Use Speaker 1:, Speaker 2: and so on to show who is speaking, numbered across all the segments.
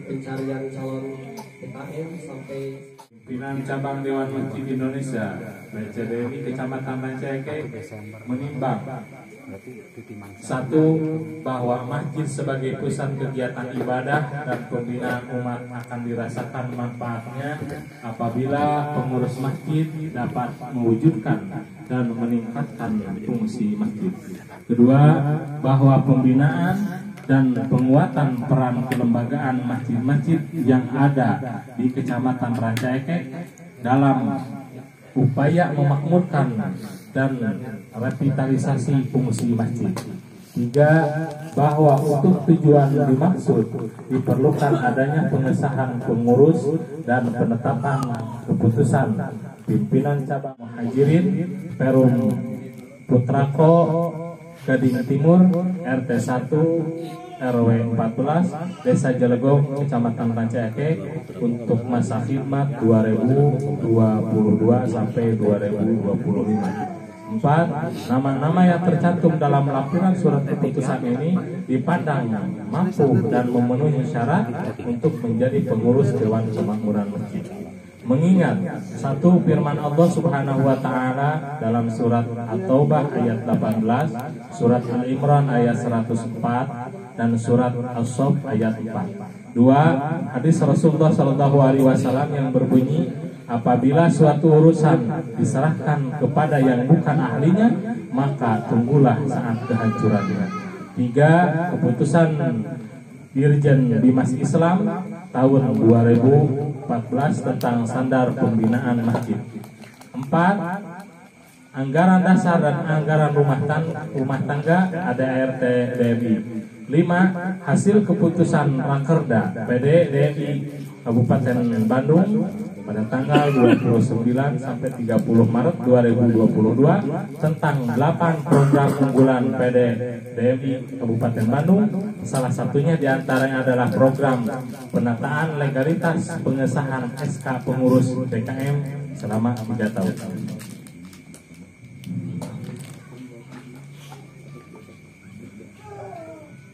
Speaker 1: pencarian calon PKM sampai
Speaker 2: Pimpinan Cabang Dewan Masjid Indonesia BCDMI Kecamatan Rancaike menimbang satu, bahwa masjid sebagai pusat kegiatan ibadah dan pembinaan umat akan dirasakan manfaatnya apabila pengurus masjid dapat mewujudkan dan meningkatkan fungsi masjid. Kedua, bahwa pembinaan dan penguatan peran kelembagaan masjid-masjid yang ada di Kecamatan Rancaike dalam upaya memakmurkan dan revitalisasi fungsi masjid. Tiga, bahwa untuk tujuan dimaksud diperlukan adanya pengesahan pengurus dan penetapan keputusan pimpinan cabang Muhajirin Perum Putrako Gading Timur RT 1 RW 14 Desa Jelegong Kecamatan Rancaike untuk masa khidmat 2022 sampai 2025. 4. Nama-nama yang tercantum dalam lampiran surat keputusan ini dipandang mampu dan memenuhi syarat untuk menjadi pengurus Dewan Kemakmuran Masjid. Mengingat satu firman Allah Subhanahu wa taala dalam surat At-Taubah ayat 18, surat Al-Imran ayat 104 dan surat As-Saff ayat 4. 2. Hadis Rasulullah sallallahu alaihi wasallam yang berbunyi, apabila suatu urusan diserahkan kepada yang bukan ahlinya, maka tunggulah saat kehancurannya. 3. Keputusan Dirjen Bimas Islam tahun 2014 tentang standar pembinaan masjid. 4. Anggaran dasar dan anggaran rumah tangga ADART DMI. 5. Hasil keputusan Rakerda PD DMI Kabupaten Bandung pada tanggal 29 sampai 30 Maret 2022 tentang 8 program unggulan PD DMI Kabupaten Bandung. Salah satunya diantaranya adalah program penataan legalitas pengesahan SK pengurus PKM selama 3 tahun.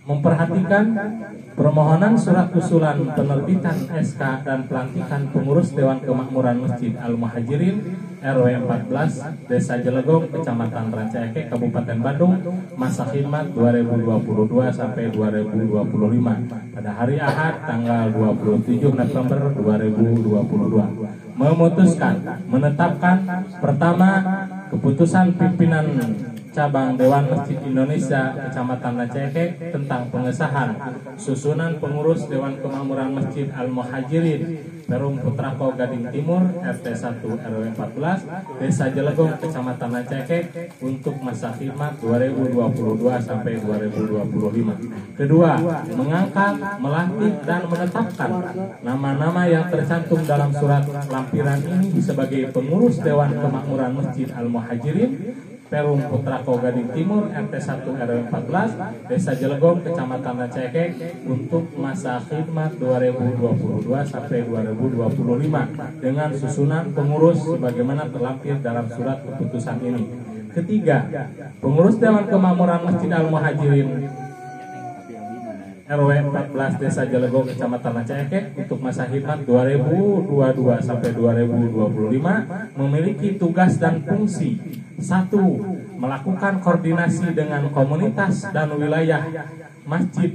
Speaker 2: Memperhatikan permohonan surat usulan penerbitan SK dan pelantikan pengurus Dewan Kemakmuran Masjid Al-Muhajirin RW 14 Desa Jelegong Kecamatan Rancaike Kabupaten Bandung masa khidmat 2022 sampai 2025 pada hari Ahad tanggal 27 November 2022 memutuskan menetapkan pertama, keputusan pimpinan Cabang Dewan Masjid Indonesia Kecamatan Rancaike tentang pengesahan susunan pengurus Dewan Kemakmuran Masjid Al-Muhajirin Perum Putrako Gading Timur RT 1 RW 14 Desa Jelegong Kecamatan Rancaike untuk masa khidmat 2022 sampai 2025. Kedua, mengangkat, melantik dan menetapkan nama-nama yang tercantum dalam surat lampiran ini sebagai pengurus Dewan Kemakmuran Masjid Al-Muhajirin Perum Putrako Gading Timur RT 1 RW 14 Desa Jelegong Kecamatan Rancaike untuk masa khidmat 2022 sampai 2025 dengan susunan pengurus sebagaimana terlampir dalam surat keputusan ini. Ketiga, pengurus Dewan Kemakmuran Masjid Al-Muhajirin RW 14 Desa Jelegong Kecamatan Rancaike untuk masa khidmat 2022 sampai 2025 memiliki tugas dan fungsi. 1. Melakukan koordinasi dengan komunitas dan wilayah masjid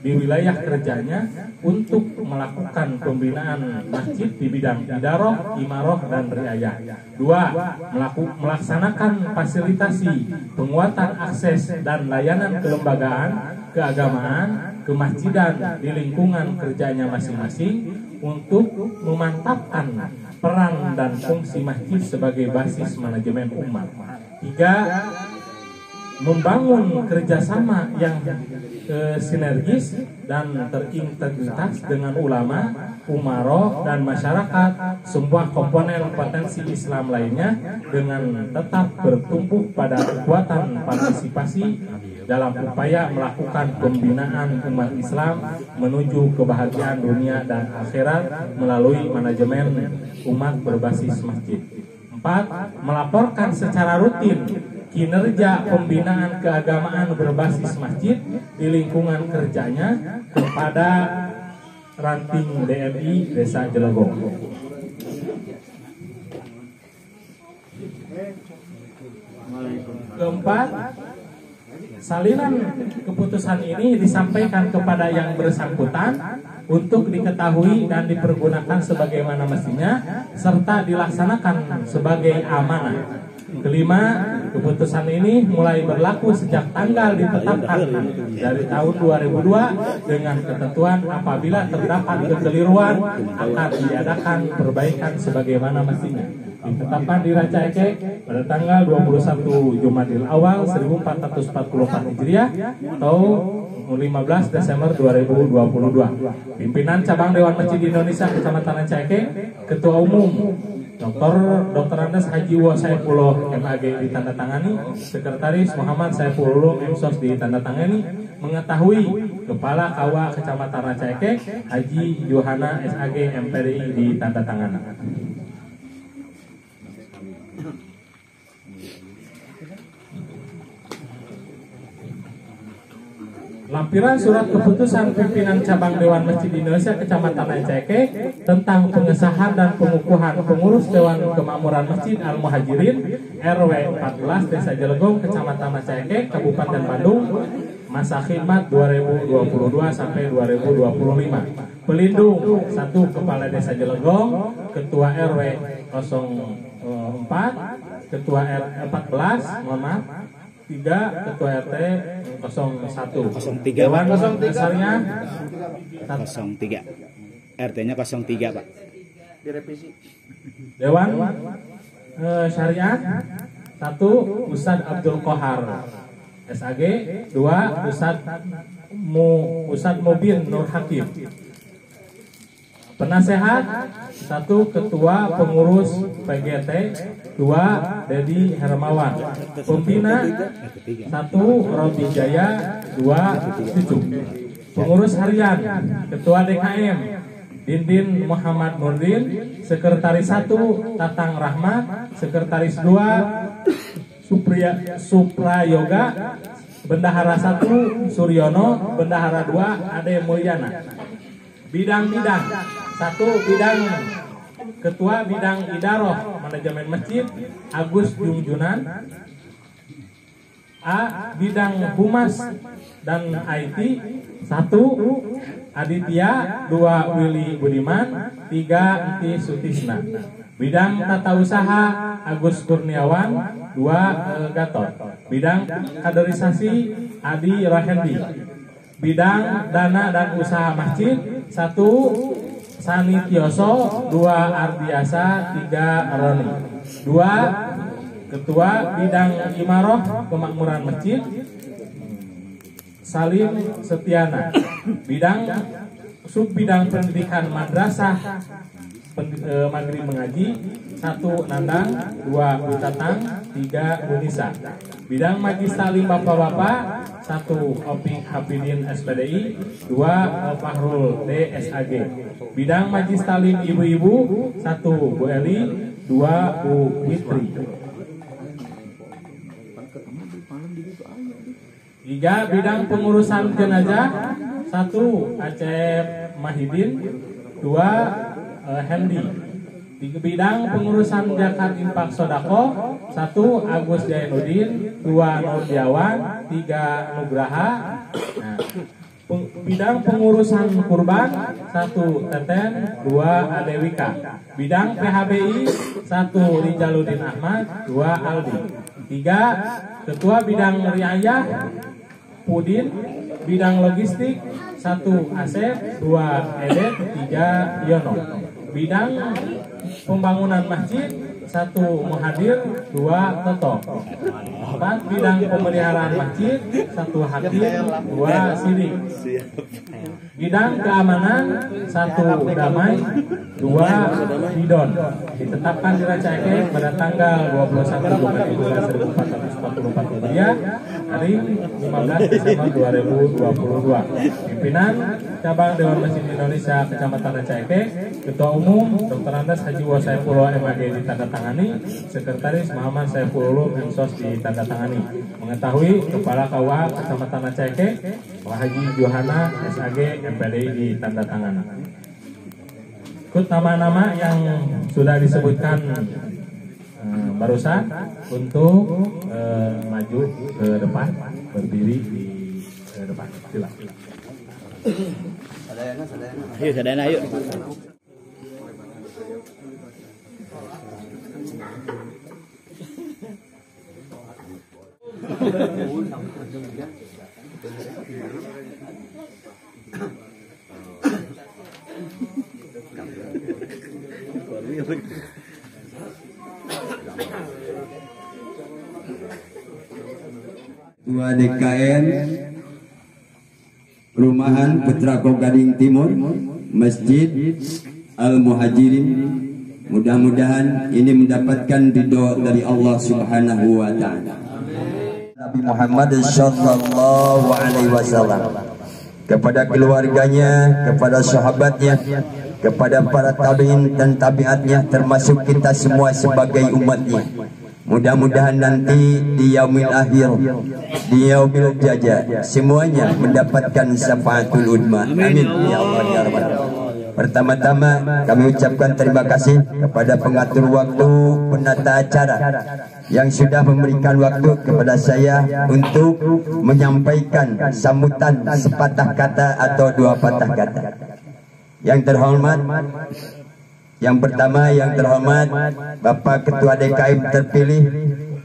Speaker 2: di wilayah kerjanya untuk melakukan pembinaan masjid di bidang idaroh, imaroh, dan riayah. 2. Melaksanakan fasilitasi penguatan akses dan layanan kelembagaan, keagamaan, kemasjidan di lingkungan kerjanya masing-masing untuk memantapkan peran dan fungsi masjid sebagai basis manajemen umat. 3. Membangun kerjasama yang sinergis dan terintegritas dengan ulama, umaroh, dan masyarakat, sebuah komponen potensi Islam lainnya dengan tetap bertumbuh pada kekuatan partisipasi dalam upaya melakukan pembinaan umat Islam menuju kebahagiaan dunia dan akhirat melalui manajemen umat berbasis masjid. 4. Melaporkan secara rutin kinerja pembinaan keagamaan berbasis masjid di lingkungan kerjanya kepada Ranting DMI Desa Jelegong. Keempat, salinan keputusan ini disampaikan kepada yang bersangkutan untuk diketahui dan dipergunakan sebagaimana mestinya serta dilaksanakan sebagai amanah. Kelima, keputusan ini mulai berlaku sejak tanggal ditetapkan dari tahun 2002 dengan ketentuan apabila terdapat kekeliruan akan diadakan perbaikan sebagaimana mestinya. Ditetapkan di Ranca Ekek pada tanggal 21 Jumadil Awal 1444 Hijriah atau 15 Desember 2022. Pimpinan Cabang Dewan Masjid Indonesia Kecamatan Ranca Ekek, Ketua Umum Dr. Andes Haji Wa Saifullah MAG ditandatangani, Sekretaris Muhammad Saifullah MSOS ditandatangani, mengetahui Kepala KWA Kecamatan Ranca Ekek Haji Yohana SAG MPDI ditandatangani. Lampiran surat keputusan pimpinan cabang Dewan Masjid Indonesia Kecamatan Ranca Ekek tentang pengesahan dan pengukuhan pengurus Dewan Kemakmuran Masjid Al-Muhajirin RW 14 Desa Jelegong Kecamatan Ranca Ekek Kabupaten Bandung masa khidmat 2022 sampai 2025. Pelindung 1 Kepala Desa Jelegong, Ketua RW 04, Ketua R14, mohon maaf, 3 Ketua RT 01. Dewan dasarnya
Speaker 3: 03. RT-nya 03, Pak.
Speaker 4: Direvisi.
Speaker 2: Dewan Syariah 1 Ustadz Abdul Qahar SAG, 2 Ustadz Mubin Nur Hakim. Penasehat 1 Ketua Pengurus PGT, 2 Dedi Hermawan. Pembina 1 Robi Jaya, 2 Cucu. Pengurus harian Ketua DKM Dindin Muhammad Nurdin, Sekretaris 1 Tatang Rahmat, Sekretaris 2 Suprayoga, Bendahara 1 Suryono, Bendahara 2 Ade Mulyana. Bidang-bidang 1 bidang Ketua Bidang Idaroh Manajemen Masjid Agus Jungjunan. A. Bidang Humas dan IT 1 Aditya, 2 Willy Budiman, 3 Enti Sutisna. Bidang Tata Usaha Agus Kurniawan, 2 Gatot. Bidang Kaderisasi Adi Rahendi. Bidang Dana dan Usaha Masjid 1 Sani Tioso, 2 Ardiasa, 3 Roni. 2 Ketua Bidang Imaroh Kemakmuran Masjid Salim Setiana. Bidang Subbidang Pendidikan Madrasah Maghrib Mengaji 1 Nandang, 2 Butatang, 3 Bunisa. Bidang Majlis Talim Bapak-Bapak 1 Opik Hafidin SPDI, 2 Fahrul D SAG. Bidang Majlis Talim Ibu-Ibu 1 Bu Eli, 2 Bu Fitri. 3 Bidang Pengurusan Jenazah 1 Acep Mahidin, 2 Hendi. 3 Bidang Pengurusan Zakat Infak Sodako 1 Agus Jainuddin, 2 Nurdiawan, 3 Nugraha. Nah, Bidang Pengurusan Kurban 1 Teten, 2 Adewika. Bidang PHBI 1 Rijaluddin Ahmad, 2 Aldi. 3 Ketua Bidang Riayah Pudin. Bidang Logistik 1 Asep, 2 Edet, 3 Yono. Bidang Pembangunan Masjid 1 Muhadir, 2 Toto. 4 Bidang Pemeliharaan Masjid 1 Hakim, 2 Sidik. Bidang Keamanan 1 Damai, 2 Bidon. Ditetapkan di Ranca Ekek pada tanggal 21 Jumat 1444 Hijriah hari 15 Desember 2022. Pimpinan Cabang Dewan Masjid Indonesia Kecamatan Ranca Ekek, Ketua Umum Dr. Andes Haji Wa Saifullah MAG ditandatangani, Sekretaris Muhammad Saifullah MSOS ditandatangani. Mengetahui Kepala KWA Kecamatan Ranca Ekek Haji Yohana SAG MPDI ditandatangani. Ikut nama-nama yang sudah disebutkan barusan untuk maju ke depan, berdiri di depan. Silakan.
Speaker 3: Ayo sadayana yuk.
Speaker 4: Ketua DKM Perumahan Putra Gading Timur Masjid Al-Muhajirin, mudah-mudahan ini mendapatkan ridho dari Allah Subhanahu wa taala. Nabi Muhammad sallallahu alaihi wasallam, kepada keluarganya, kepada sahabatnya, kepada para tabi'in dan tabi'atnya, termasuk kita semua sebagai umatnya. Mudah-mudahan nanti di yaumil akhir, di yaumil jaza, semuanya mendapatkan syafaatul udma. Amin ya Allah ya Rabbal alamin. Pertama-tama kami ucapkan terima kasih kepada pengatur waktu, penata acara yang sudah memberikan waktu kepada saya untuk menyampaikan sambutan sepatah kata atau dua patah kata. Yang terhormat, yang pertama yang terhormat Bapak Ketua DKM terpilih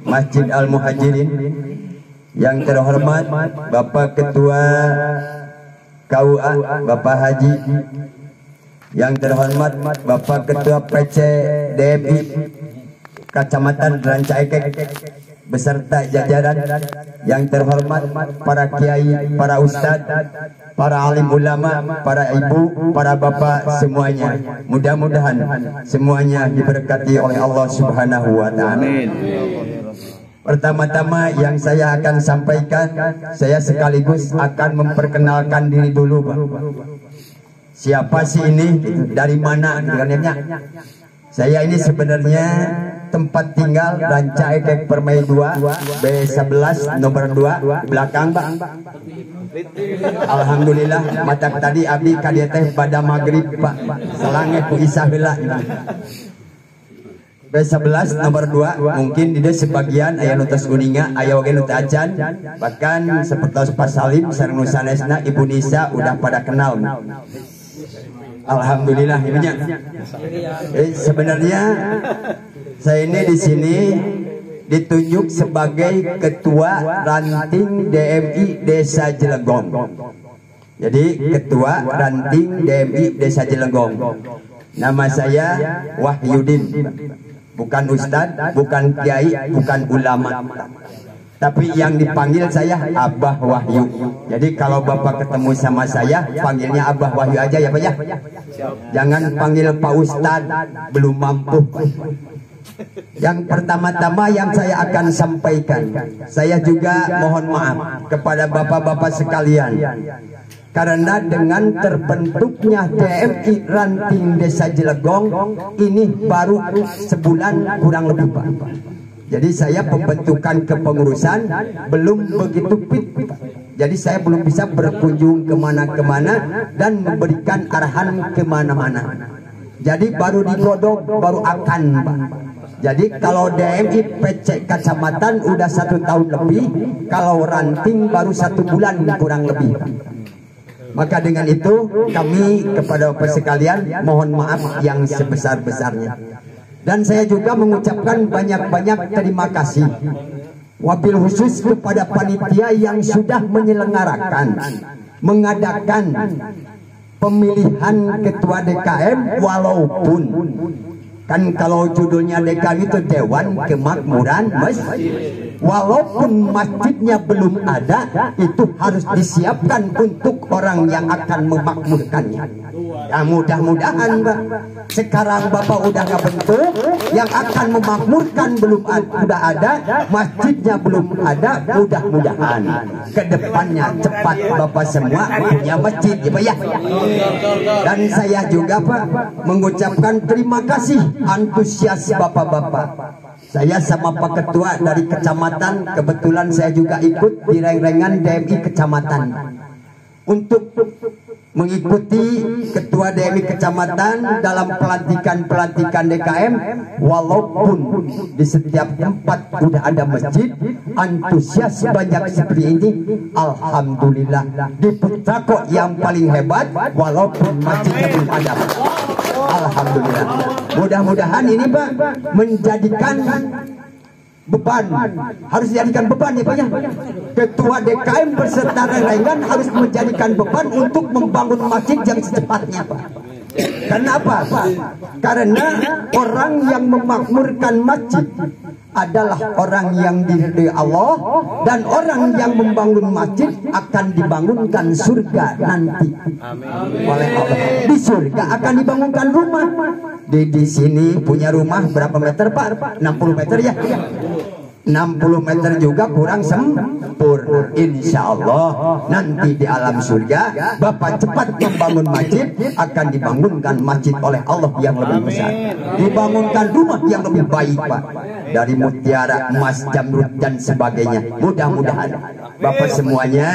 Speaker 4: Masjid Al-Muhajirin, yang terhormat Bapak Ketua KUA Bapak Haji, yang terhormat Bapak Ketua PC DMI Kecamatan Rancaikek beserta jajaran, yang terhormat para kiai, para ustadz, para alim ulama, para ibu, para bapak semuanya. Mudah-mudahan semuanya diberkati oleh Allah Subhanahu wa taala. Pertama-tama yang saya akan sampaikan, saya sekaligus akan memperkenalkan diri dulu, Pak. Siapa sih ini? Dari mana? Saya ini sebenarnya tempat tinggal Rancaikek Permai 2 B11 nomor 2 belakang, Pak. Alhamdulillah matak tadi abdi kadia teh pada maghrib, Pak. Selange ku isah heula. B11 nomor 2 mungkin di sebagian aya nu tos kuninga, aya oge nu teu acan, bahkan sapertos Pak Salim sareng nu sanesna Ibu Nisa udah pada kenal. Alhamdulillah ibunya. Sebenarnya saya ini di sini ditunjuk sebagai Ketua Ranting DMI Desa Jelegong. Jadi Ketua Ranting DMI Desa Jelegong. Nama saya Wahyudin. Bukan Ustadz, bukan Kiai, bukan ulama. Tapi yang dipanggil saya Abah Wahyu. Jadi kalau Bapak ketemu sama saya, panggilnya Abah Wahyu aja ya Pak ya. Jangan panggil Pak Ustadz, belum mampu. Yang pertama-tama yang saya akan sampaikan, saya juga mohon maaf kepada bapak-bapak sekalian, karena dengan terbentuknya DMI Ranting Desa Jelegong ini baru sebulan kurang lebih, Pak. Jadi saya pembentukan kepengurusan belum begitu fit, jadi saya belum bisa berkunjung kemana-kemana dan memberikan arahan kemana-mana. Jadi baru digodok, baru akan, Pak. Jadi kalau DMI PC Kecamatan udah 1 tahun lebih, kalau Ranting baru 1 bulan kurang lebih, Pak. Maka dengan itu kami kepada Bapak sekalian mohon maaf yang sebesar-besarnya. Dan saya juga mengucapkan banyak-banyak terima kasih, wabil khusus kepada panitia yang sudah menyelenggarakan, mengadakan pemilihan ketua DKM, walaupun kan kalau judulnya DKM itu Dewan Kemakmuran Masjid. Walaupun masjidnya belum ada, itu harus disiapkan untuk orang yang akan memakmurkannya. Ya mudah-mudahan, Pak. Sekarang Bapak udah nggak bentuk, yang akan memakmurkan belum sudah ada, masjidnya belum ada. Mudah-mudahan kedepannya cepat Bapak semua punya masjid, ya Pak ya. Dan saya juga, Pak, mengucapkan terima kasih antusias Bapak-bapak. Saya sama Pak Ketua dari kecamatan, kebetulan saya juga ikut di reng-rengan DMI kecamatan untuk mengikuti ketua DMI kecamatan dalam pelantikan DKM, walaupun di setiap tempat udah ada masjid, antusias banyak seperti ini. Alhamdulillah, di Putrako yang paling hebat walaupun masjidnya belum ada. Alhamdulillah. Mudah-mudahan ini Pak menjadikan beban, harus dijadikan beban ya Pak ya. Ketua DKM beserta rekan harus menjadikan beban untuk membangun masjid yang secepatnya Pak. Karena apa Pak? Karena orang yang memakmurkan masjid adalah orang yang diridhai Allah, dan orang yang membangun masjid akan dibangunkan surga nanti oleh Allah. Di surga akan dibangunkan rumah. Di sini punya rumah berapa meter Pak? 60 meter ya? 60 meter juga kurang sempurna. Insya Allah nanti di alam surga Bapak cepat membangun masjid, akan dibangunkan masjid oleh Allah yang lebih besar, dibangunkan rumah yang lebih baik Pak, dari mutiara, emas, jamrud dan sebagainya. Mudah-mudahan Bapak semuanya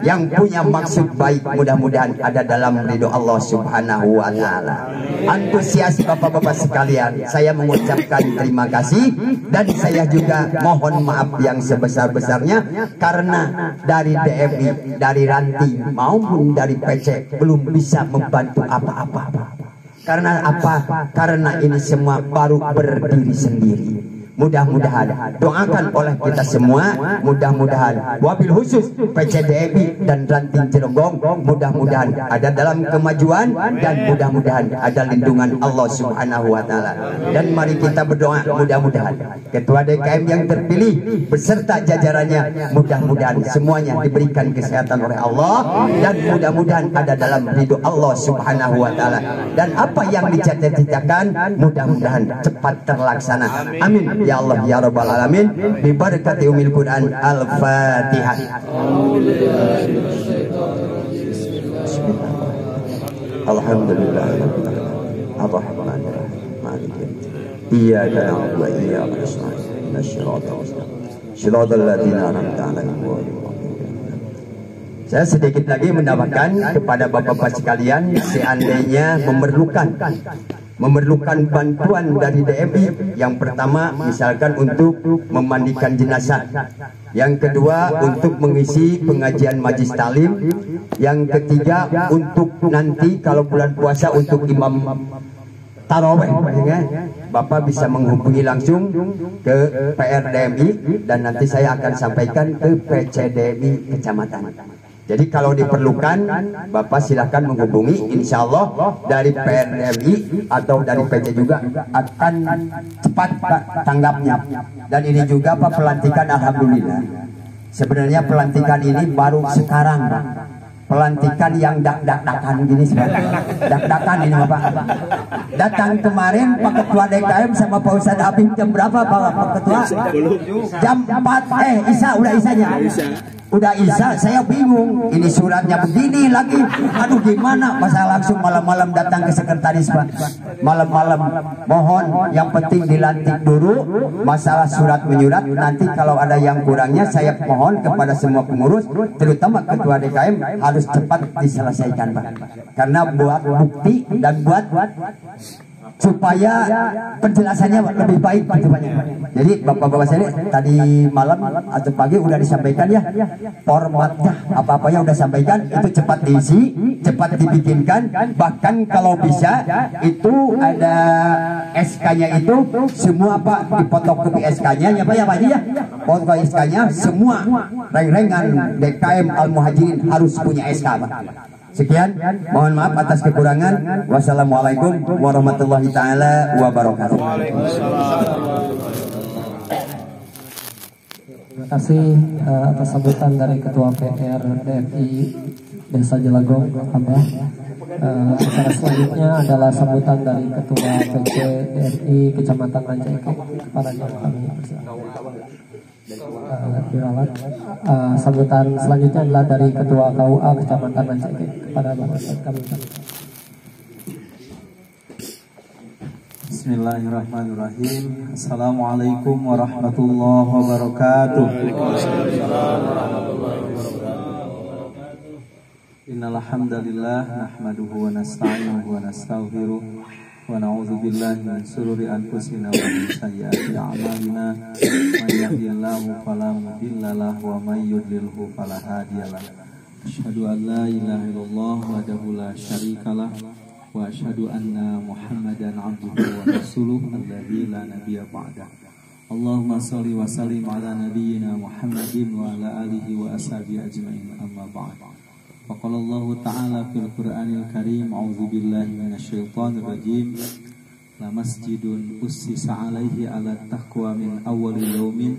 Speaker 4: yang punya maksud baik, mudah-mudahan ada dalam ridho Allah Subhanahu wa Ta'ala. Antusias Bapak-bapak sekalian, saya mengucapkan terima kasih, dan saya juga mohon maaf yang sebesar-besarnya karena dari DMI, dari Ranting maupun dari PC belum bisa membantu apa-apa. Karena apa? Karena ini semua baru berdiri sendiri. Mudah-mudahan doakan oleh kita semua, mudah-mudahan wabil khusus PCDMI dan Ranting Cilegon mudah-mudahan ada dalam kemajuan, dan mudah-mudahan ada lindungan Allah Subhanahu wa Ta'ala. Dan mari kita berdoa, mudah-mudahan ketua DKM yang terpilih beserta jajarannya mudah-mudahan semuanya diberikan kesehatan oleh Allah, dan mudah-mudahan ada dalam ridho Allah Subhanahu wa Ta'ala, dan apa yang dicita-citakan mudah-mudahan cepat terlaksana. Amin ya Allah ya Rabbal Alamin. Bi barakati umil Quran. Al-Fatihah. Alhamdulillah. Ar-Rahmanir-Rahim. Maliki yaumiddin. Iyyaka na'budu wa iyyaka nasta'in. Ihdinas siratal mustaqim. Shiratal ladzina an'amta 'alaihim ghairil maghdubi 'alaihim. Saya sedikit lagi menambahkan kepada bapak-bapak sekalian, seandainya memerlukan bantuan dari DMI, yang pertama misalkan untuk memandikan jenazah, yang kedua untuk mengisi pengajian majlis talim, yang ketiga untuk nanti kalau bulan puasa untuk imam taraweh, ya, Bapak bisa menghubungi langsung ke PRDMI, dan nanti saya akan sampaikan ke PCDMI kecamatan. Jadi kalau diperlukan Bapak silahkan menghubungi, insya Allah dari PRDMI atau dari PC juga akan cepat Pak tanggapnya. Dan ini juga Pak pelantikan, alhamdulillah. Sebenarnya pelantikan ini baru sekarang Pak. Pelantikan yang dak-dak-dakan gini sebenarnya. Dak-dakan ini Bapak. Datang kemarin Pak Ketua DKM sama Pak Ustadz Abim jam berapa Pak Ketua? Jam 4. Udah isanya. Udah Isya, saya bingung. Ini suratnya begini lagi. Aduh gimana? Masa langsung malam-malam datang ke sekretaris Pak. Malam-malam. Mohon yang penting dilantik dulu. Masalah surat menyurat. Nanti kalau ada yang kurangnya saya mohon kepada semua pengurus, terutama Ketua DKM, harus cepat diselesaikan Pak. Karena buat bukti dan buat supaya penjelasannya lebih baik gitu Pak. Jadi bapak-bapak saya tadi malam atau pagi udah disampaikan ya, formatnya apa-apanya udah sampaikan, itu cepat diisi, cepat dibikinkan, bahkan kalau bisa itu ada SK-nya itu semua Pak, difotokopi SK-nya ya Pak ya Pak ya, foto SK-nya semua reng-rengan DKM Al-Muhajirin harus punya SK Pak. Sekian, mohon maaf atas kekurangan. Wassalamualaikum warahmatullahi taala wabarakatuh.
Speaker 5: Terima kasih atas sambutan dari Ketua PR DMI Desa Jelagong, Abah. Acara selanjutnya adalah sambutan dari Ketua PC DMI Kecamatan Rancaike kepada kami dirawat. Sambutan selanjutnya adalah dari Ketua KUA Kecamatan Rancaike kepada Bapak kami.
Speaker 6: Bismillahirrahmanirrahim. Assalamualaikum warahmatullahi wabarakatuh. Innal hamdalillah nahmaduhu wa nasta'inuhu wa nastaghfiruh wa na'udzu billahi min shururi anfusina wa min sayyiati a'malina. May yahdihillahu fala mudilla lahu wa may yudlilhu fala hadiyalah. Asyhadu an la ilaha illallah wahdahu la syarikalah wa asyhadu anna Muhammadan 'abduhu wa rasuluhu alladzi la nabiyya ba'dah. Allahumma shalli wa sallim ala nabiyyina Muhammadin wa ala alihi wa ashabihi ajma'in, amma ba'd. Faqala Allah ta'ala fil Qur'anil Karim, a'udzu billahi minasyaitonir rajim. La masjidun ussisa 'alaihi 'ala taqwa min awwalil yaumin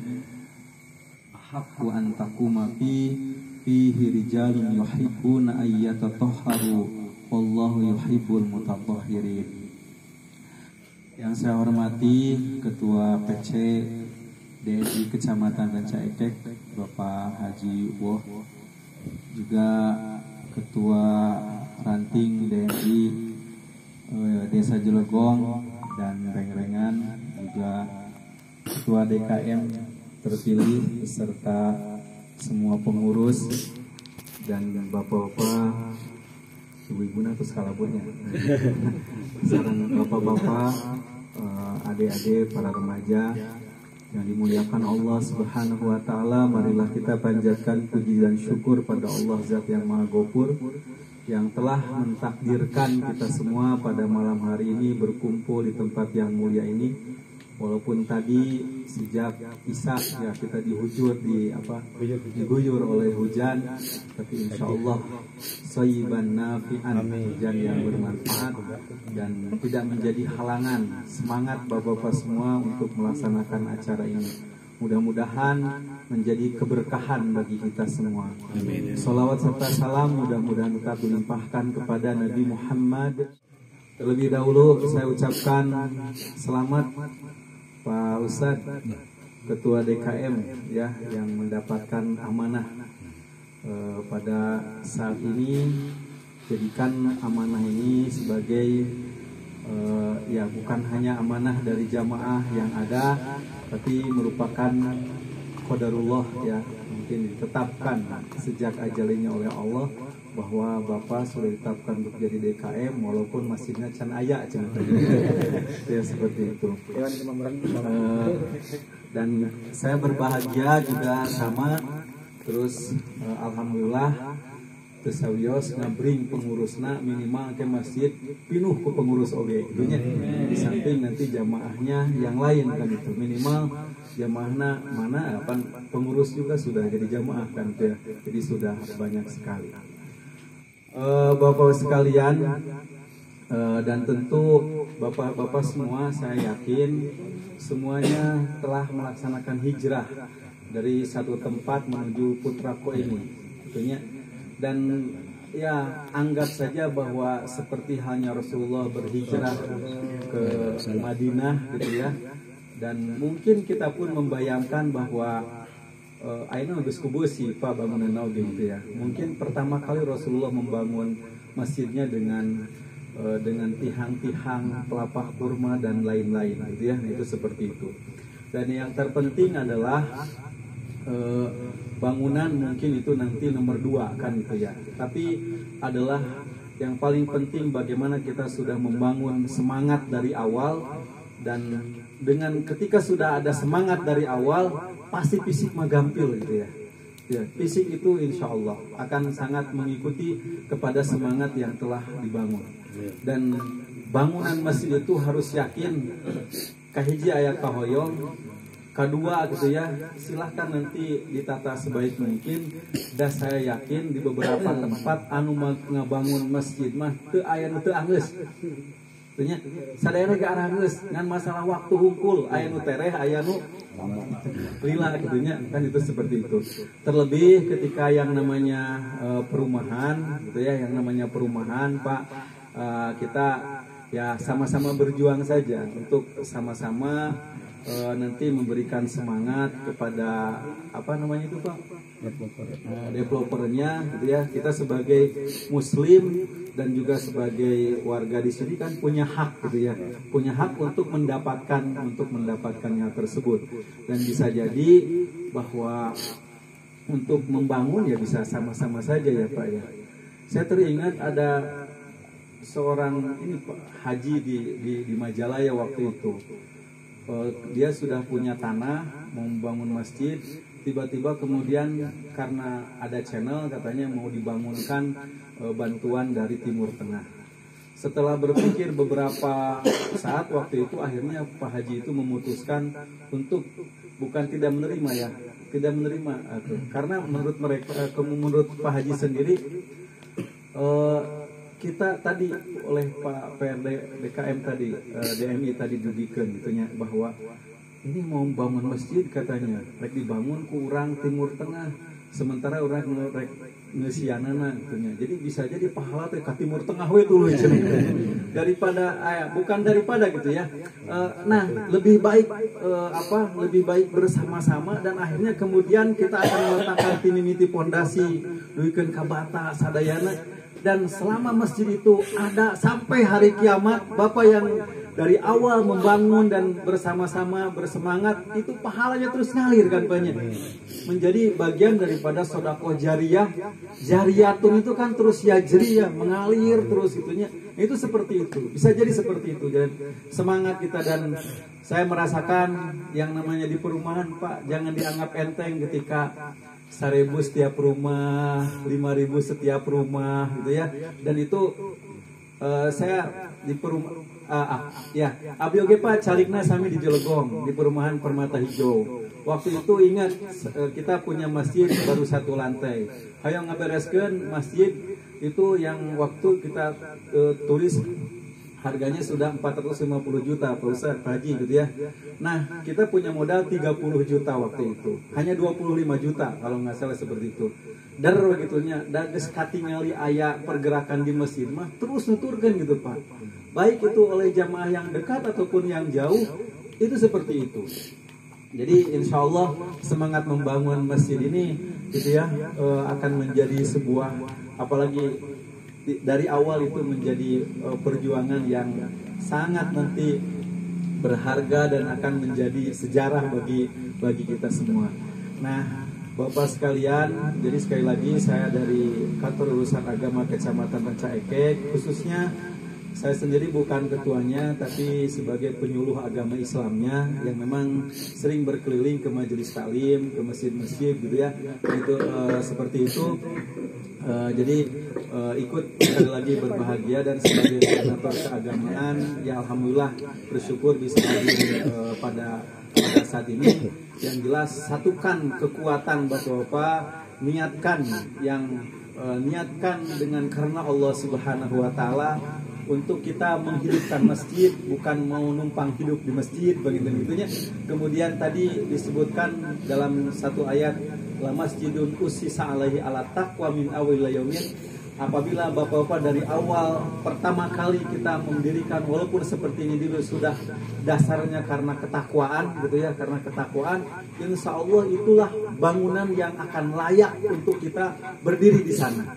Speaker 6: ahaqqu an taquma fihi rijalun yuhibbuna ay yatatahharu wallahu yuhibbul mutatahhirin. Yang saya hormati Ketua PC DSI Kecamatan Rancaekek Bapak Haji Woh, juga Ketua Ranting DSI Desa Jelegong dan Rengrengan, juga Ketua DKM terpilih beserta semua pengurus dan bapak-bapak, ibu-ibu atau sekalaburnya, saran bapak-bapak, adik-adik, para remaja yang dimuliakan Allah Subhanahu wa taala. Marilah kita panjatkan puji dan syukur pada Allah Zat yang Maha Ghafur yang telah mentakdirkan kita semua pada malam hari ini berkumpul di tempat yang mulia ini. Walaupun tadi sejak Isya ya kita diguyur oleh hujan, tapi insya Allah shayyiban nafi'an, hujan yang bermanfaat dan tidak menjadi halangan semangat bapak-bapak semua untuk melaksanakan acara ini. Mudah-mudahan menjadi keberkahan bagi kita semua. Salawat serta salam mudah-mudahan tetap dilimpahkan kepada Nabi Muhammad. Terlebih dahulu saya ucapkan selamat Pak Ustadz Ketua DKM ya, yang mendapatkan amanah pada saat ini. Jadikan amanah ini sebagai ya bukan hanya amanah dari jamaah yang ada, tapi merupakan qadarullah ya, mungkin ditetapkan sejak ajalnya oleh Allah bahwa Bapak sudah ditetapkan untuk jadi DKM walaupun masjidnya can aya ya, seperti itu. Dan saya berbahagia juga sama terus alhamdulillah tesawios ngabring pengurusna minimal ke masjid pinuh ke pengurus oge itunya, di samping nanti jamaahnya yang lain kan, itu minimal jamaahna mana apa pengurus juga sudah jadi jamaah kan ya, jadi sudah banyak sekali. Bapak sekalian, dan tentu bapak-bapak semua, saya yakin semuanya telah melaksanakan hijrah dari satu tempat menuju Putrako ini, tentunya. Dan ya anggap saja bahwa seperti halnya Rasulullah berhijrah ke Madinah gitu ya. Dan mungkin kita pun membayangkan bahwa ayeuna geus kubusi Pak bangunan oge gitu ya. Mungkin pertama kali Rasulullah membangun masjidnya dengan tiang-tiang pelapa kurma dan lain-lain gitu ya. Itu seperti itu. Dan yang terpenting adalah bangunan mungkin itu nanti nomor 2 kan itu ya. Tapi adalah yang paling penting bagaimana kita sudah membangun semangat dari awal, dan dengan ketika sudah ada semangat dari awal pasti fisik mah gampil gitu ya. Ya, fisik itu insya Allah akan sangat mengikuti kepada semangat yang telah dibangun. Dan bangunan masjid itu harus yakin kahiji aya kahoyong, kedua gitu ya, silahkan nanti ditata sebaik mungkin. Dan saya yakin di beberapa tempat anu ngabangun masjid mah teu aya nu teu anggeus. Tanya, sadaya ge aranggeus ngan masalah waktu hungkul, aya nu tereh, aya nu lila gitunya kan, itu seperti itu. Terlebih ketika yang namanya perumahan gitu ya, yang namanya perumahan Pak, kita ya sama-sama berjuang saja untuk sama-sama nanti memberikan semangat kepada apa namanya itu Pak, developernya gitu ya. Kita sebagai muslim dan juga sebagai warga di sini kan punya hak gitu ya, punya hak untuk mendapatkannya tersebut. Dan bisa jadi bahwa untuk membangun ya bisa sama-sama saja ya Pak ya. Saya teringat ada seorang ini Pak haji di Majalaya waktu itu. Dia sudah punya tanah, mau membangun masjid. Tiba-tiba kemudian karena ada channel katanya mau dibangunkan bantuan dari Timur Tengah. Setelah berpikir beberapa saat waktu itu, akhirnya Pak Haji itu memutuskan untuk bukan tidak menerima ya, tidak menerima karena menurut mereka, menurut Pak Haji sendiri, kita tadi oleh Pak PRD DKM tadi, DMI tadi dudikan gitunya bahwa ini mau bangun masjid katanya, rek dibangun kurang Timur Tengah, sementara orang rek ngesianana gitunya. Jadi bisa jadi pahala teh ka Timur Tengah we dulu daripada bukan daripada gitu ya. Nah, lebih baik lebih baik bersama-sama, dan akhirnya kemudian kita akan meletakkan tinimiti pondasi duikeun ka bata sadayana, dan selama masjid itu ada sampai hari kiamat, Bapak yang dari awal membangun dan bersama-sama bersemangat, itu pahalanya terus ngalir kan banyak. Menjadi bagian daripada sedekah jariyah. Jariyatun itu kan terus yajri ya, mengalir terus gitunya. Itu seperti itu. Bisa jadi seperti itu. Dan semangat kita, dan saya merasakan yang namanya di perumahan, Pak, jangan dianggap enteng ketika 1.000 setiap rumah, 5.000 setiap rumah gitu ya. Dan itu saya di perumahan abdi oge Pak calikna sami di Jelegong di perumahan Permata Hijau. Waktu itu ingat kita punya masjid baru 1 lantai. Hayang ngabereskeun masjid itu yang waktu kita tulis harganya sudah 450 juta Pak Ustaz, Pak Haji gitu ya. Nah, kita punya modal 30 juta waktu itu. Hanya 25 juta kalau nggak salah seperti itu. Dar begitunya, dan geus katingali aya pergerakan di masjid mah terus nuturkeun gitu Pak. Baik itu oleh jamaah yang dekat ataupun yang jauh, itu seperti itu. Jadi insya Allah semangat membangun masjid ini gitu ya akan menjadi sebuah, apalagi dari awal itu menjadi perjuangan yang sangat nanti berharga dan akan menjadi sejarah bagi kita semua. Nah, Bapak sekalian, jadi sekali lagi saya dari Kantor Urusan Agama Kecamatan Ranca Ekek, khususnya saya sendiri bukan ketuanya, tapi sebagai penyuluh agama Islamnya yang memang sering berkeliling ke majelis taklim, ke masjid-masjid gitu ya. Itu seperti itu. Jadi ikut sekali lagi berbahagia, dan sebagai koordinator keagamaan ya alhamdulillah bersyukur bisa hadir pada saat ini. Yang jelas satukan kekuatan Bapak-bapak, niatkan dengan karena Allah Subhanahu wa taala untuk kita menghidupkan masjid, bukan mau numpang hidup di masjid begitu-begitunya. Kemudian tadi disebutkan dalam satu ayat, la masjidun ussisa alaihi ala taqwa min awwal yaumin. Apabila Bapak-bapak dari awal pertama kali kita mendirikan, walaupun seperti ini dulu sudah dasarnya karena ketakwaan gitu ya, karena ketakwaan, insya Allah itulah bangunan yang akan layak untuk kita berdiri di sana.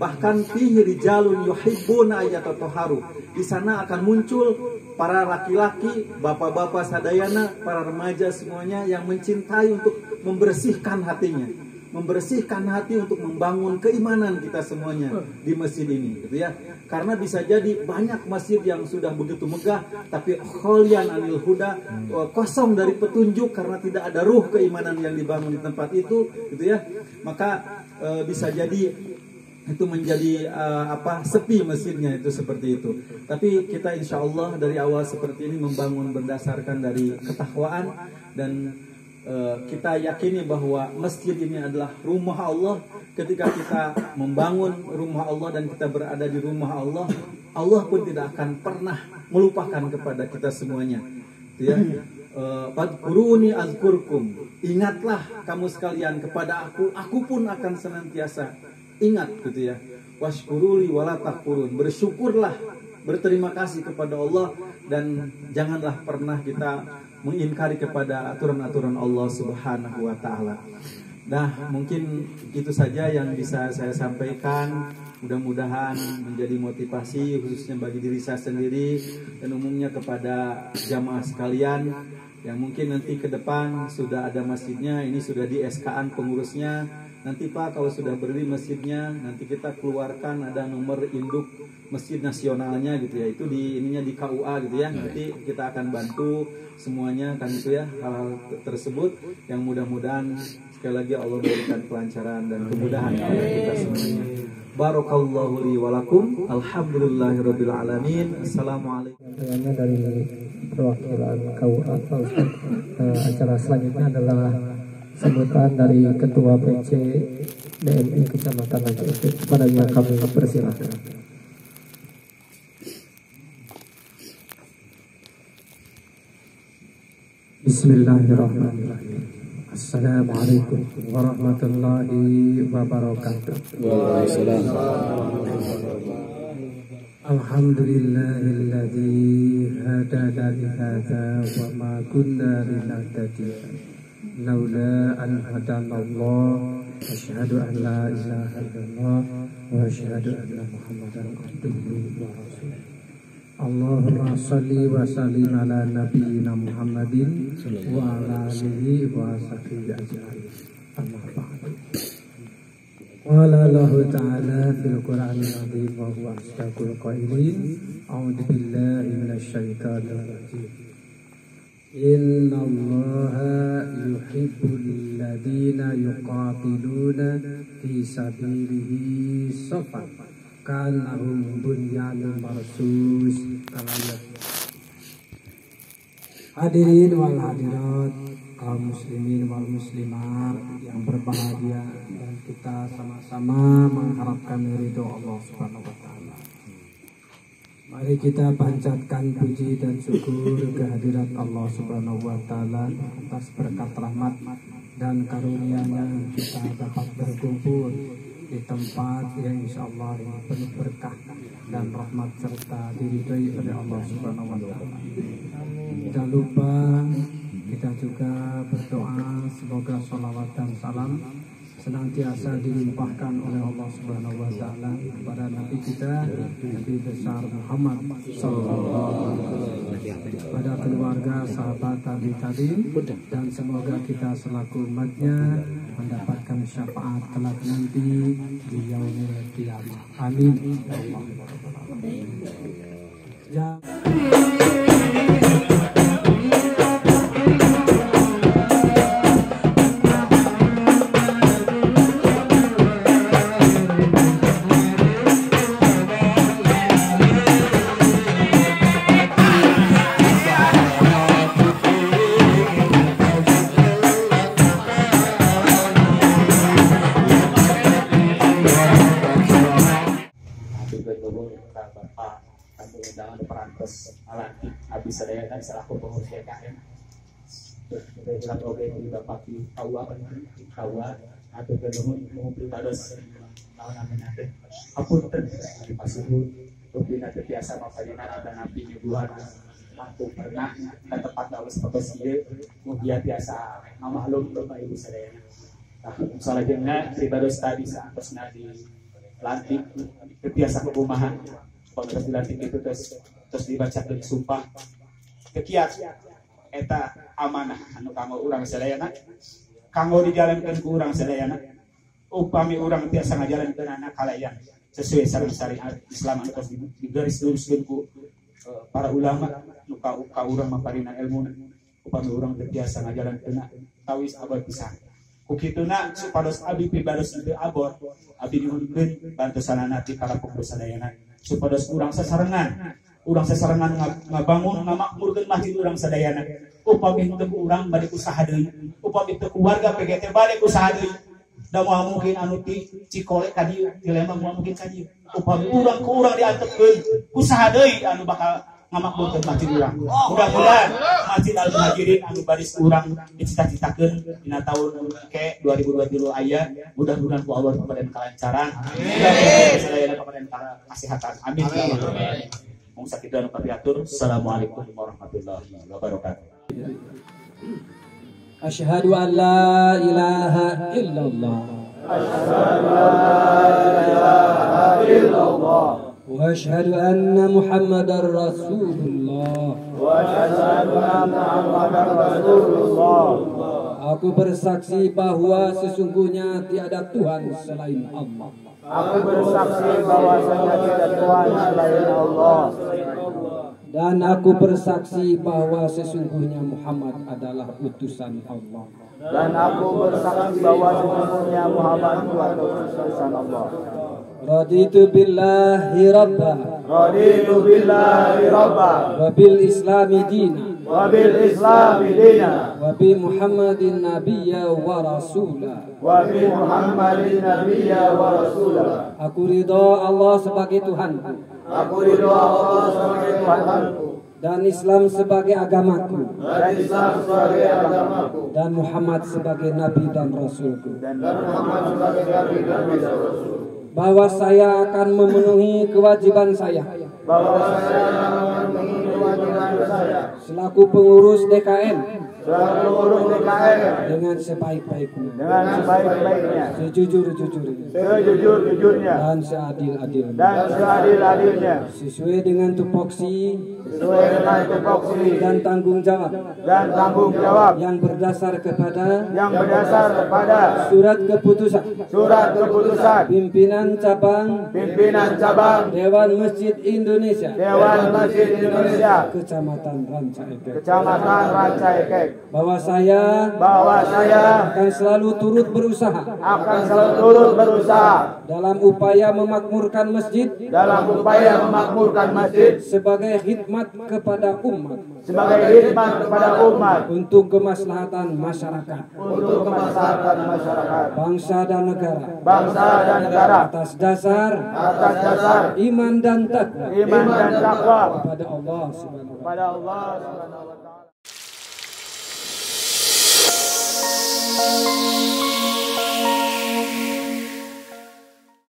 Speaker 6: Bahkan fihi rijalun yuhibbuna ayyatahharu. Di sana akan muncul para laki-laki, bapak-bapak sadayana, para remaja semuanya yang mencintai untuk membersihkan hatinya, membersihkan hati untuk membangun keimanan kita semuanya di masjid ini gitu ya. Karena bisa jadi banyak masjid yang sudah begitu megah tapi kholian anil huda, kosong dari petunjuk karena tidak ada ruh keimanan yang dibangun di tempat itu gitu ya. Maka bisa jadi itu menjadi sepi masjidnya, itu seperti itu. Tapi kita insya Allah dari awal seperti ini membangun berdasarkan dari ketakwaan, dan kita yakini bahwa masjid ini adalah rumah Allah. Ketika kita membangun rumah Allah dan kita berada di rumah Allah, Allah pun tidak akan pernah melupakan kepada kita semuanya ya. Fadkuruni azkurkum, ingatlah kamu sekalian kepada aku pun akan senantiasa ingat gitu ya. Washkuruli wala takfurun, bersyukurlah, berterima kasih kepada Allah, dan janganlah pernah kita mengingkari kepada aturan-aturan Allah Subhanahu wa taala. Nah, mungkin itu saja yang bisa saya sampaikan. Mudah-mudahan menjadi motivasi khususnya bagi diri saya sendiri dan umumnya kepada jamaah sekalian yang mungkin nanti ke depan sudah ada masjidnya, ini sudah di SK-an pengurusnya. Nanti Pak kalau sudah berdiri masjidnya, nanti kita keluarkan ada nomor induk masjid nasionalnya gitu ya. Itu di ininya di KUA gitu ya. Nanti kita akan bantu semuanya kan itu ya, hal-hal tersebut yang mudah-mudahan sekali lagi Allah berikan kelancaran dan kemudahan kepada kita semuanya. Barakallahu li walakum. Alhamdulillahirabbil alamin. Assalamualaikum.
Speaker 5: Pertanyaannya dari perwakilan KUA Pak Ustaz. Acara selanjutnya adalah sambutan dari Ketua PC DMI Kecamatan Aceh. Kepadanya kami persilakan. Bismillahirrahmanirrahim. Assalamualaikum warahmatullahi wabarakatuh. Alhamdulillahilladzi hadana li hadza wa ma kunna linahtadiya laula an hadanallah. Asyhadu an la ilaha illallah wa asyhadu anna Muhammadan abduhu wa rasuluh. Allahumma shalli wa sallim ala nabiyyina Muhammadin wa ala alihi wa sahbihi ajma'in. Amma ba'du. Qala Allah ta'ala fil Qur'anil 'azim wa huwa asdaqul qailin. A'udzu billahi minasy syaithanir rajim. Inna Allaha yuhibbul ladzina yuqatiluna fi sabilihi saffan ka'annahum bunyanun marsus. Hadirin wal hadirat, kaum muslimin wal muslimat yang berbahagia, dan kita sama-sama mengharapkan ridho Allah Subhanahu wa taala. Mari kita panjatkan puji dan syukur kehadirat Allah Subhanahu wa taala atas berkat rahmat dan karunia-Nya kita dapat berkumpul di tempat yang insyaallah penuh berkah dan rahmat serta diridhoi oleh Allah Subhanahu wa taala. Tidak lupa kita juga berdoa semoga sholawat dan salam senantiasa dilimpahkan oleh Allah Subhanahu wa taala kepada Nabi kita, Nabi besar Muhammad sallallahu alaihi wasallam, pada keluarga, sahabat, tabi'in, dan semoga kita selaku umatnya mendapatkan syafaat kelak nanti di yaumil qiyamah. Amin ya Allah. Ya.
Speaker 7: Habis saya dan selaku pengurus YKM sudah jelas oke di bapak di KUA atau belum pribados tahun nanti apunten di pasuhu lebih nanti biasa maksudnya ada nabi nyuguhan waktu pernah dan tepat dalam sebagai dia kemudian biasa maklum bapak ibu saya selanjutnya pribados tadi saat terusnya di lantik biasa kebumahan kalau dilantik itu terus dibaca dari sumpah kekiat eta amanah anu kanggo urang sadayana kanggo dijalankan ku urang sadayana upami urang tiasa ngajalankeun anak kalayan sesuai sareng syariat Islam anu di garis luruskeun ku para ulama nu ka urang maparina ilmu upami urang tiasa ngajalankeun tawis abad pisan ku kituna supados abi pibados teu abot abi nyuhunkeun bantosanana ti para pengurus sadayana supados urang sasarengan ngabangun ngamakmurkeun masjid urang sadayana upami teu urang bade usaha deui upami teu keluarga PGT bade usaha deui da moal mungkin anu ti Cikole ka dieu di Lembang moal mungkin ka dieu upami urang ku urang diantepkeun usaha deui anu bakal ngamakmurkeun masjid urang mudah-mudahan masjid Al Muhajirin anu baris urang dicita-citakeun dina taun ke 2023 aya mudah-mudahan ku Allah papadeun kalancaran amin sadayana papadeun kasehatan amin ya Allah. Kita nukapiatur. Assalamualaikum warahmatullahi wabarakatuh.
Speaker 5: Asyhadu an la ilaha illallah.
Speaker 8: Asyhadu an la ilaha illallah.
Speaker 5: Wa asyhadu anna Muhammadar Rasulullah.
Speaker 8: Wa asyhadu anna Muhammadar Rasulullah.
Speaker 5: Aku bersaksi bahwa sesungguhnya tiada Tuhan selain Allah.
Speaker 8: Aku bersaksi bahwasanya tiada Tuhan selain Allah.
Speaker 5: Dan aku bersaksi bahwa sesungguhnya Muhammad adalah utusan Allah.
Speaker 8: Dan aku bersaksi bahwa sesungguhnya Muhammad adalah utusan Allah.
Speaker 5: Raditu billahi rabba
Speaker 8: Raditu billahi rabba
Speaker 5: wa bil islami dina
Speaker 8: wa bil islami dina
Speaker 5: wa bi Muhammadin nabiyya wa rasula.
Speaker 8: wa bi Muhammadin nabiyya wa rasula.
Speaker 5: Aku ridha Allah sebagai Tuhanku.
Speaker 8: Aku ridha Allah sebagai Tuhanku.
Speaker 5: Dan Islam sebagai agamaku.
Speaker 8: Dan Islam sebagai agamaku.
Speaker 5: Dan Muhammad sebagai nabi dan rasulku.
Speaker 8: Dan Muhammad sebagai nabi dan rasul.
Speaker 5: Bahwa saya akan memenuhi kewajiban saya.
Speaker 8: Bahwa saya akan memenuhi kewajiban saya.
Speaker 5: Selaku pengurus DKM.
Speaker 8: Selaku pengurus DKM.
Speaker 5: Dengan sebaik-baiknya.
Speaker 8: Dengan sebaik-baiknya.
Speaker 5: Sejujur-jujurnya.
Speaker 8: Sejujur-jujurnya.
Speaker 5: Dan seadil-adilnya.
Speaker 8: Dan seadil-adilnya.
Speaker 5: Sesuai dengan tupoksi.
Speaker 8: Sesuai dengan tupoksi.
Speaker 5: Dan tanggung jawab.
Speaker 8: Dan tanggung jawab.
Speaker 5: Yang berdasar kepada.
Speaker 8: Yang berdasar kepada.
Speaker 5: Surat keputusan.
Speaker 8: Surat keputusan.
Speaker 5: Pimpinan cabang.
Speaker 8: Pimpinan cabang.
Speaker 5: Dewan Masjid Indonesia.
Speaker 8: Dewan Masjid Indonesia.
Speaker 5: Kecamatan Ranca Ekek.
Speaker 8: Kecamatan Ranca Ekek.
Speaker 5: Bahwa saya akan selalu turut berusaha.
Speaker 8: Akan selalu turut berusaha.
Speaker 5: Dalam upaya memakmurkan masjid.
Speaker 8: Dalam upaya memakmurkan masjid.
Speaker 5: Sebagai khidmat kepada umat.
Speaker 8: Sebagai khidmat kepada umat.
Speaker 5: Untuk kemaslahatan masyarakat.
Speaker 8: Untuk kemaslahatan masyarakat.
Speaker 5: Bangsa dan negara.
Speaker 8: Bangsa dan negara.
Speaker 5: Atas dasar. Iman dan takwa.
Speaker 8: Iman dan takwa.
Speaker 5: Kepada Allah Subhanahu wa ta'ala.
Speaker 8: Pada Allah Subhanahu wa ta'ala.